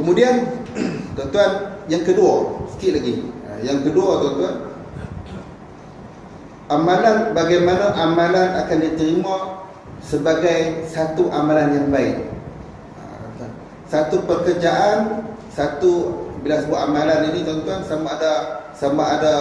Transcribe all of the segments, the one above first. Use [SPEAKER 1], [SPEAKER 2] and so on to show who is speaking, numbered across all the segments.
[SPEAKER 1] Kemudian tuan-tuan, yang kedua, sikit lagi. Yang kedua tuan-tuan, amalan, bagaimana amalan akan diterima sebagai satu amalan yang baik. Satu pekerjaan, bila sebut amalan ini tuan-tuan, sama ada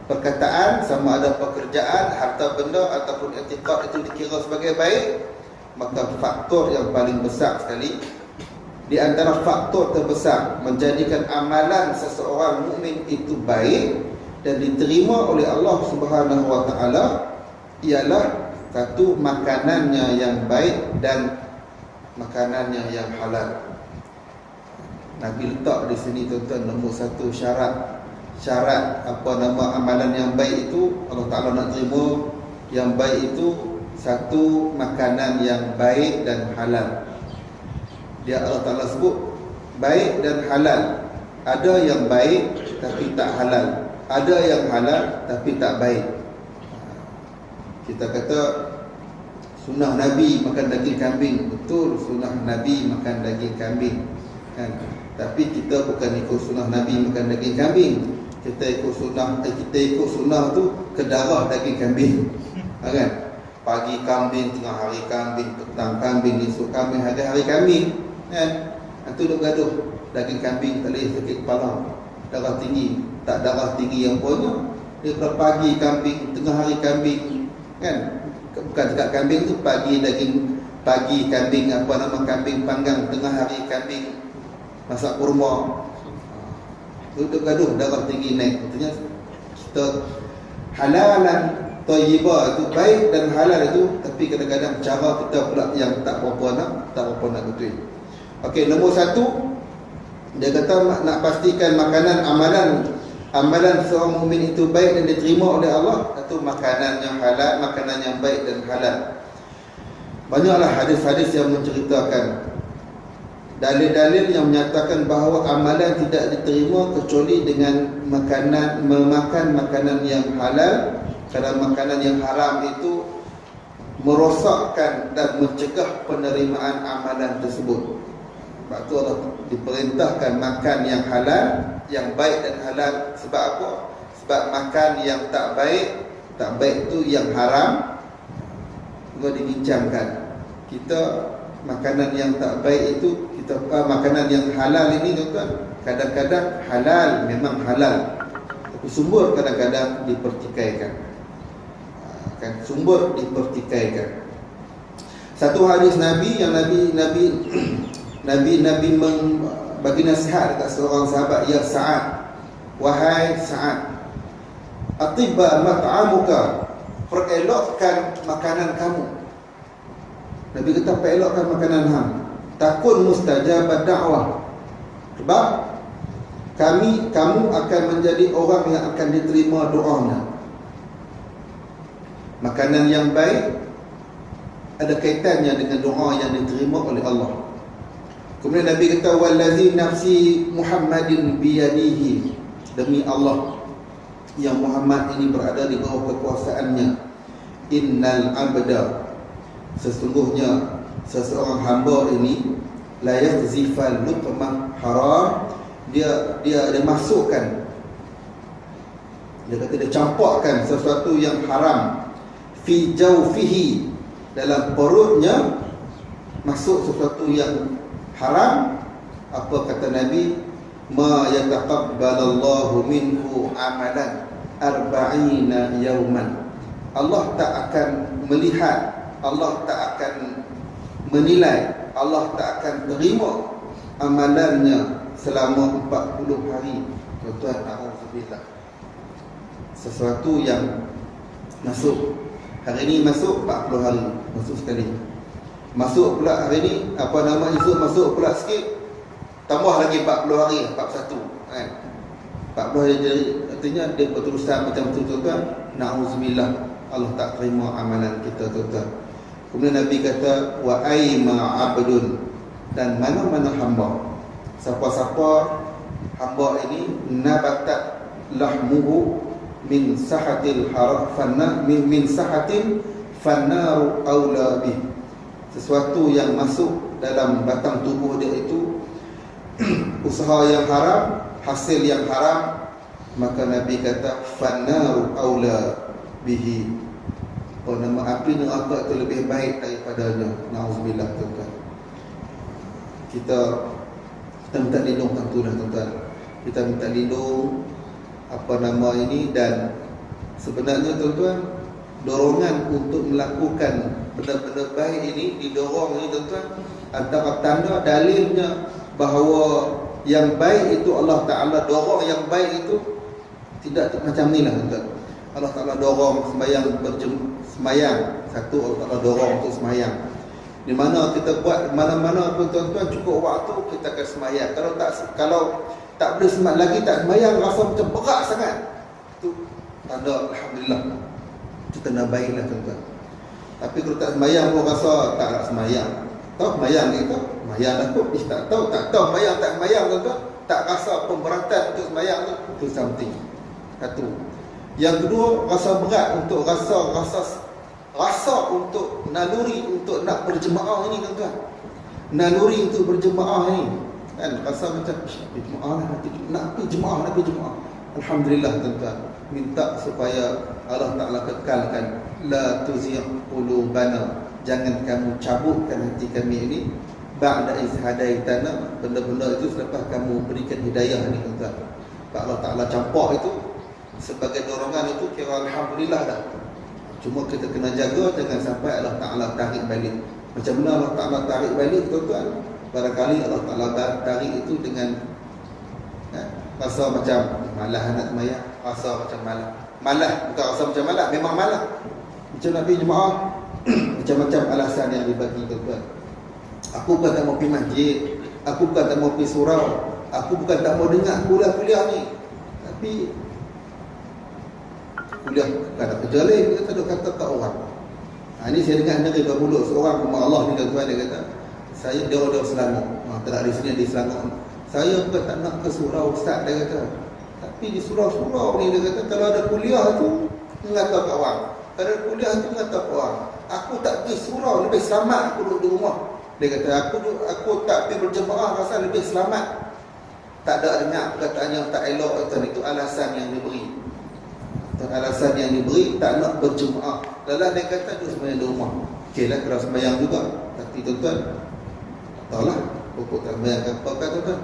[SPEAKER 1] perkataan, sama ada pekerjaan, harta benda ataupun i'tiqad itu dikira sebagai baik, maka faktor yang paling besar sekali, di antara faktor terbesar menjadikan amalan seseorang mukmin itu baik dan diterima oleh Allah Subhanahu wa taala ialah satu, makanannya yang baik dan makanannya yang halal. Nabi letak di sini tuan-tuan nombor satu syarat amalan yang baik itu, Allah Taala nak terima yang baik itu, satu, makanan yang baik dan halal. Dia Allah Ta'ala sebut baik dan halal. Ada yang baik tapi tak halal, ada yang halal tapi tak baik. Kita kata sunnah Nabi makan daging kambing, betul, sunnah Nabi makan daging kambing kan? Tapi kita bukan ikut sunnah Nabi makan daging kambing. Kita ikut sunnah tu ke darah daging kambing, kan? Pagi kambing, tengah hari kambing, petang kambing, esok kambing, hari-hari kambing kan? Itu duk gaduh daging kambing tak boleh sakit kepala, darah tinggi, tak darah tinggi yang punya. Daripada pagi kambing, tengah hari kambing kan? Bukan dekat kambing tu, pagi kambing, apa nama, kambing panggang, tengah hari kambing masak kurma. Duk gaduh darah tinggi naik. Artinya kita halalan thayyibah itu baik dan halal itu, tapi kadang-kadang cara kita pula yang tak berapa nak betul. Okey, nombor satu, dia kata nak pastikan amalan seorang mukmin itu baik dan diterima oleh Allah, satu, makanan yang halal, makanan yang baik dan halal. Banyaklah hadis-hadis yang menceritakan dalil-dalil yang menyatakan bahawa amalan tidak diterima kecuali dengan memakan makanan yang halal. Kerana makanan yang haram itu merosakkan dan mencegah penerimaan amalan tersebut. Sebab itu Allah diperintahkan makan yang halal, yang baik dan halal. Sebab apa? Sebab makan yang tak baik itu yang haram, juga dibincangkan. Kita makanan yang tak baik itu, makanan yang halal ini tuan-tuan, kadang-kadang halal, memang halal, tapi sumber kadang-kadang dipertikaikan. Sumber dipertikaikan. Satu hadis Nabi yang Nabi bagi nasihat dekat seorang sahabat, ya Sa'ad, wahai Sa'ad, atibba mat'amuka, perelokkan makanan kamu. Nabi kata perelokkan makanan hang, takun mustajabad da'wah, sebab kamu akan menjadi orang yang akan diterima doanya. Makanan yang baik ada kaitannya dengan doa yang diterima oleh Allah. Kemudian Nabi kata, wallazi nafsi Muhammadin biyadihi, demi Allah yang Muhammad ini berada di bawah kekuasaannya, innal abda, sesungguhnya seseorang hamba ini, la yakhzifal lutmah haram, dia masukkan, dia kata dia campakkan sesuatu yang haram, fi jawfihi, dalam perutnya masuk sesuatu yang haram. Apa kata Nabi? Ma yataqabbalallahu minhu amalan arba'ina yawman. Allah tak akan melihat, Allah tak akan menilai, Allah tak akan terima amalannya selama 40 hari. Tuan-tuan, alhamdulillah, sesuatu yang masuk hari ini, masuk 40 hari, masuk sekali. Masuk pula hari ini, esok masuk pula sikit, tambah lagi 40 hari, 41 kan? 40 hari jadi, artinya dia berterusan macam tu tuan-tuan. Na'udzubillah, Allah tak terima amalan kita tuan-tuan. Kemudian Nabi kata, wa aima abdun, dan mana-mana hamba, siapa-siapa hamba ini, nabatat lahmuhu min sahatil min sahatin fannaru aula bih, sesuatu yang masuk dalam batang tubuh dia itu usaha yang haram, hasil yang haram, maka Nabi kata fannaru aula bihi. Nama api neraka itu lebih baik daripadanya. Nauzubillah tuan-tuan. Kita minta lindung tentulah tuan-tuan. Kita minta lindung dan sebenarnya tuan-tuan, dorongan untuk melakukan benda-benda baik ini didorong ini tuan-tuan, antara tanda dalilnya bahawa yang baik itu Allah Ta'ala dorong yang baik itu tidak macam ni lah tuan-tuan. Allah Ta'ala dorong semayang satu, Allah Ta'ala dorong untuk semayang. Di mana kita buat mana-mana pun tuan-tuan, cukup waktu kita akan semayang. Kalau tak boleh semayang lagi, tak semayang, rasa macam berat sangat, itu tanda Alhamdulillah, itu tanda baiklah tuan-tuan. Tapi kalau tak semayang pun rasa tak nak semayang. Tahu semayang ni tahu? Semayang lah kot. Tak tahu semayang tak semayang tuan-tuan, tak rasa pemberatan untuk semayang tu, itu something. Satu. Yang kedua, rasa berat untuk rasa untuk naluri untuk nak berjemaah ini tuan-tuan. Naluri untuk berjemaah ini kan, rasa macam jemaah lah, nak pergi jemaah. Alhamdulillah tuan-tuan, minta supaya Allah Ta'ala kekalkan la tuzigh qulubana, jangan kamu cabutkan hati kami ini ba'da iz hadaitana, benda-benda itu selepas kamu berikan hidayah ni tuan-tuan. Allah Ta'ala campak itu sebagai dorongan itu, kira Alhamdulillah dah. Cuma kita kena jaga jangan sampai Allah Ta'ala tarik balik. Macam mana Allah Ta'ala tarik balik tuan-tuan? Barangkali Allah Ta'ala tarik itu dengan rasa macam malah nak semayang, rasa macam malah, bukan rasa macam malah, memang malah. Macam Nabi jemaah macam-macam alasan yang dibagi tuan-tuan. Aku bukan tak mau pergi masjid, aku bukan tak mau pergi surau, aku bukan tak mau dengar kuliah-kuliah ni, tapi kuliah tak ada kerja lain, dia tak ada kata kat orang. Ini saya dengar dari mulut seorang rumah Allah ni tuan-tuan, dia kata dia orang Selangor, tak di sini di Selangor. Saya bukan tak nak ke surau ustaz, dia kata, tapi di surau-surau ni dia kata kalau ada kuliah tu mengata kat orang, kalau ada kuliah tu mengata kat orang. Aku tak pergi surau, lebih selamat aku duduk di rumah. Dia kata aku tak pergi berjemaah, rasa lebih selamat. Tak ada dengar perkataan yang tak elok, itu alasan yang diberi. Alasan yang diberi tak nak berjemaah. Lalu dia kata dia sembahyang di rumah. Okeylah, kalau sembahyang juga, tapi tuan-tuan tak tahulah pokok tak sembahyang apa kan tuan-tuan.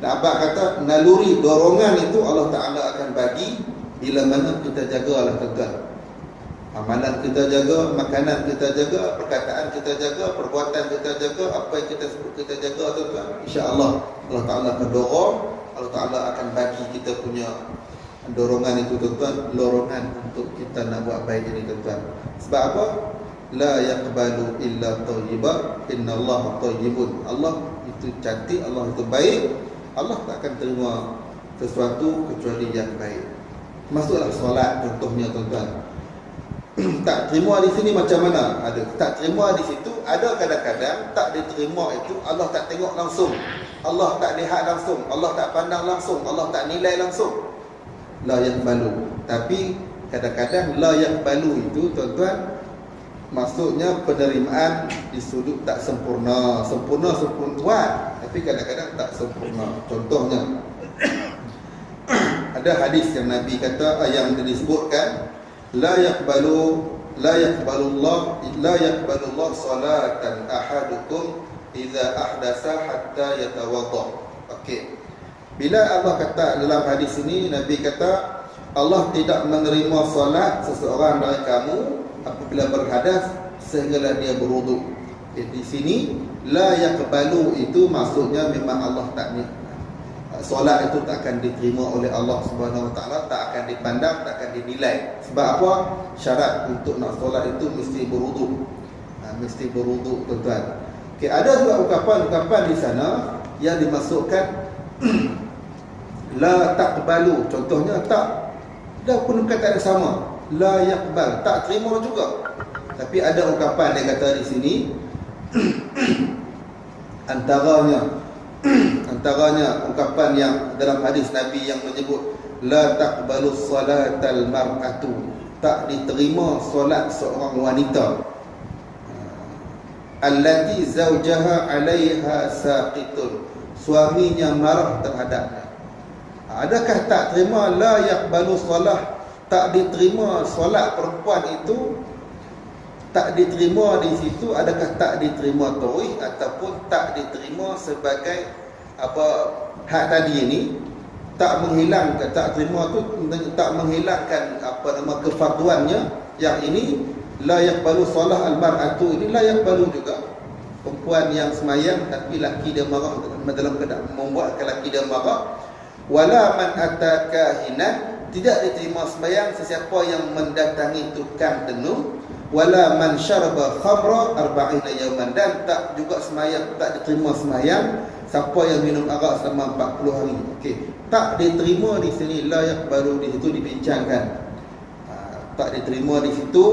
[SPEAKER 1] Dan abang kata naluri dorongan itu Allah Ta'ala akan bagi bila mana kita jagalah tuan-tuan. Amalan kita jaga, makanan kita jaga, perkataan kita jaga, perbuatan kita jaga, apa yang kita sebut kita jaga tuan-tuan. InsyaAllah Allah Ta'ala akan dorong, Allah Ta'ala akan bagi kita punya dorongan itu tuan-tuan, dorongan untuk kita nak buat baik ini tuan-tuan. Sebab apa? La yaqbalu illa thayyiba, innallaha thayyibun. Allah itu cantik, Allah itu baik. Allah tak akan terima sesuatu kecuali yang baik. Masuklah solat contohnya tuan-tuan. Tak terima di sini macam mana? Ada tak terima di situ, ada kadang-kadang tak diterima itu Allah tak tengok langsung, Allah tak lihat langsung, Allah tak pandang langsung, Allah tak nilai langsung. La yaqbalu. Tapi kadang-kadang la yaqbalu itu tuan-tuan, maksudnya penerimaan di sudut tak sempurna buat, tapi kadang-kadang tak sempurna. Contohnya ada hadis yang Nabi kata, yang disebutkan la yaqbalu Allah salatan ahadukum idza ahdasa hatta yatawadda. Okey. Bila Allah kata dalam hadis ini, Nabi kata Allah tidak menerima solat seseorang dari kamu apabila berhadas sehinggalah dia berwuduk. Di sini la yaqbalu itu maksudnya memang Allah tak, solat itu tak akan diterima oleh Allah Subhanahu Wa Taala, tak akan dipandang, tak akan dinilai. Sebab apa? Syarat untuk nak solat itu mesti berwuduk. Mesti berwuduk tuan-tuan. Okey, ada juga ungkapan-ungkapan di sana yang dimasukkan la taqbalu. Contohnya tak, dah pun kata yang sama, la yaqbal, tak terima juga. Tapi ada ungkapan dia kata di sini antaranya ungkapan yang dalam hadis Nabi yang menyebut la taqbalu salatal mar'atu, tak diterima solat seorang wanita allati zawjaha 'alaiha saqitun, suaminya marah terhadapnya. Adakah tak terima la yaqbalu solah, tak diterima solat perempuan itu, tak diterima di situ, adakah tak diterima tauhid ataupun tak diterima sebagai apa hak tadi ini, tak menghilangkan, tak terima tu tak menghilangkan apa nama kefarduannya. Yang ini la yaqbalu solah al-mar'atu, ini la yaqbalu juga. Perempuan yang semayang tapi laki dia marah, dalam keadaan membuatkan laki dia marah. Wala man ataka hinan, tidak diterima semayang sesiapa yang mendatangi tukang tenung. Wala man syaraba khamra arba'ina yawman, dan tak juga semayang, tak diterima semayang siapa yang minum arak selama 40 hari. Okey, tak diterima di sini la yaqbalu, di situ dibincangkan. Tak diterima di situ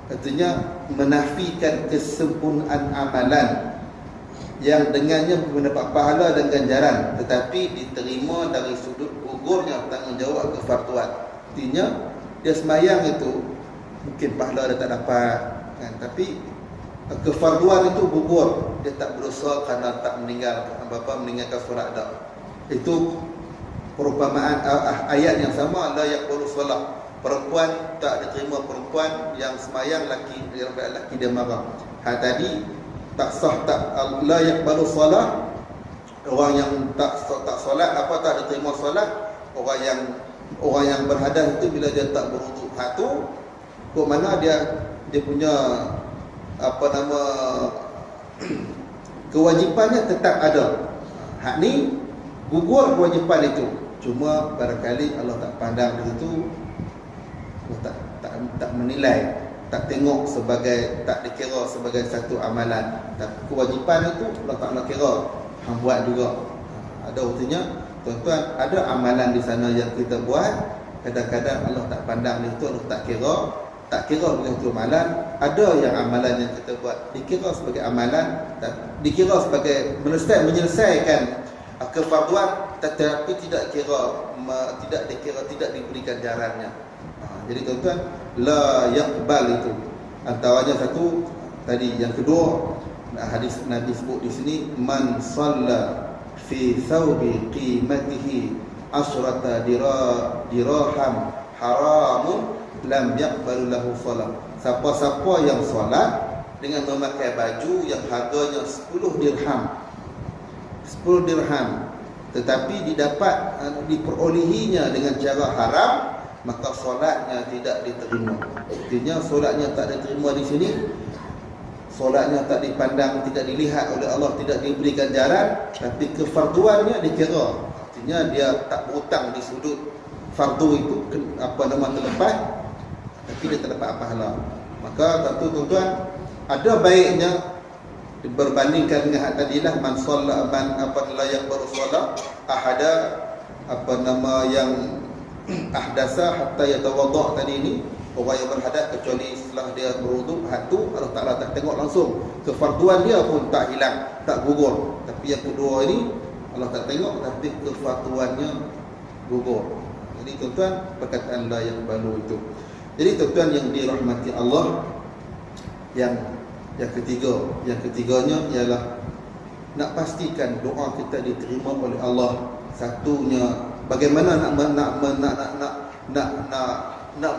[SPEAKER 1] artinya menafikan kesempurnaan amalan yang dengannya mendapat pahala dan ganjaran, tetapi diterima dari sudut gugurnya tanggungjawab kefarduan. Artinya dia semayang itu mungkin pahala dia tak dapat kan, tapi kefarduan itu gugur, dia tak berdosa kerana tak meninggalkan solat dak. Itu perumpamaan ayat yang sama, la yaqbalu solat. Perempuan tak diterima, perempuan yang semayang laki dia marah. Tadi tak sah, tak la yaqbalu solat, orang yang tak solat, apa tak diterima solat, orang yang berhadas itu bila dia tak berwuduk. Tu kok mana dia punya apa nama kewajipannya tetap ada. Hak ni gugur kewajipan itu. Cuma barangkali Allah tak pandang di situ, Allah tak menilai, tak tengok sebagai, tak dikira sebagai satu amalan. Tapi kewajipan itu Allah Ta'ala kira hang buat juga. Ada artinya tuan-tuan, ada amalan di sana yang kita buat, kadang-kadang Allah tak pandang di situ, Allah tak kira begitu amalan. Ada yang amalan yang kita buat dikira sebagai amalan, dikira sebagai menyelesaikan kefarduan, tetapi tidak diberikan jarannya. Jadi tuan-tuan, la yaqbal itu antaranya satu tadi. Yang kedua, hadis Nabi sebut di sini, man shalla fi thawbi qimatihi asyrata dirham haramun lam yaqbalu lahu salat. Siapa-siapa yang solat dengan memakai baju yang harganya 10 dirham tetapi diperolehinya dengan cara haram, maka solatnya tidak diterima. Artinya solatnya tak diterima di sini, solatnya tak dipandang, tidak dilihat oleh Allah, tidak diberi ganjaran, tapi kefarduannya dikira. Artinya dia tak berhutang di sudut fardu itu, terlepas, tapi dia tak dapat pahala. Maka tentu tuan-tuan, ada baiknya berbandingkan dengan hak tadilah, man shalla la yaqbalu shalah ahada yang ahdasa hatta yatawadda tadi ini, orang yang berhadas kecuali setelah dia berwuduk. Hak tu Allah Ta'ala tak tengok langsung, kefarduan dia pun tak hilang, tak gugur. Tapi yang kedua ini Allah tak tengok, tapi kefarduannya gugur. Jadi tuan-tuan, perkataan la yaqbalu itu. Jadi tuan-tuan yang dirahmati Allah, yang ketiganya ialah nak pastikan doa kita diterima oleh Allah. Satunya, bagaimana nak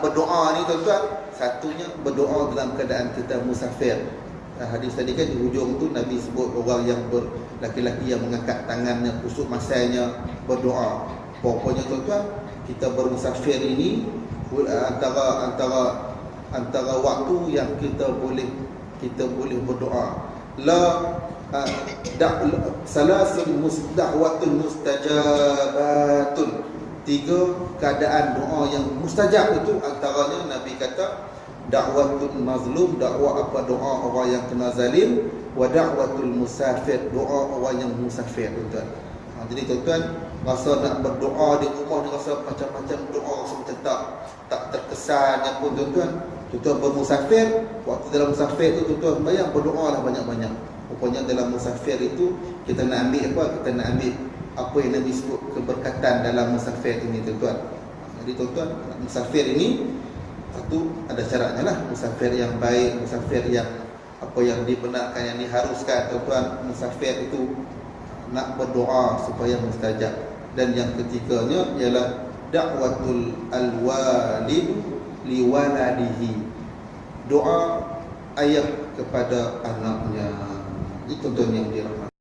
[SPEAKER 1] berdoa ni tuan-tuan? Satunya berdoa dalam keadaan kita musafir. Hadis tadi kan di hujung tu Nabi sebut orang yang laki-laki yang mengangkat tangannya kusuk masanya berdoa. Pokoknya tuan-tuan, kita bermusafir ini antara waktu yang kita boleh berdoa. Salasun da'watun mustajabatun, 3 keadaan doa yang mustajab. Itu antaranya Nabi kata da'watul mazlum, doa orang yang kena zalim, wa da'watul musafir, doa orang yang musafir, tuan-tuan. Jadi tuan-tuan, rasa nak berdoa di rumah ni rasa macam-macam doa, rasa macam tak terkesannya pun tuan-tuan. Tuan-tuan bermusafir, waktu dalam musafir itu tuan-tuan bayang berdoa lah banyak-banyak. Pokoknya dalam musafir itu kita nak ambil kita nak ambil apa yang Nabi sebut keberkatan dalam musafir ini, tuan-tuan. Jadi tuan-tuan, musafir ini satu ada syaratnya lah. Musafir yang baik, musafir yang apa yang dibenarkan, yang diharuskan, tuan-tuan. Musafir itu nak berdoa supaya mustajab. Dan yang ketiganya ialah da'watul alwalid liwaladihi, doa ayah kepada anaknya. Itu contohnya yang dirahmati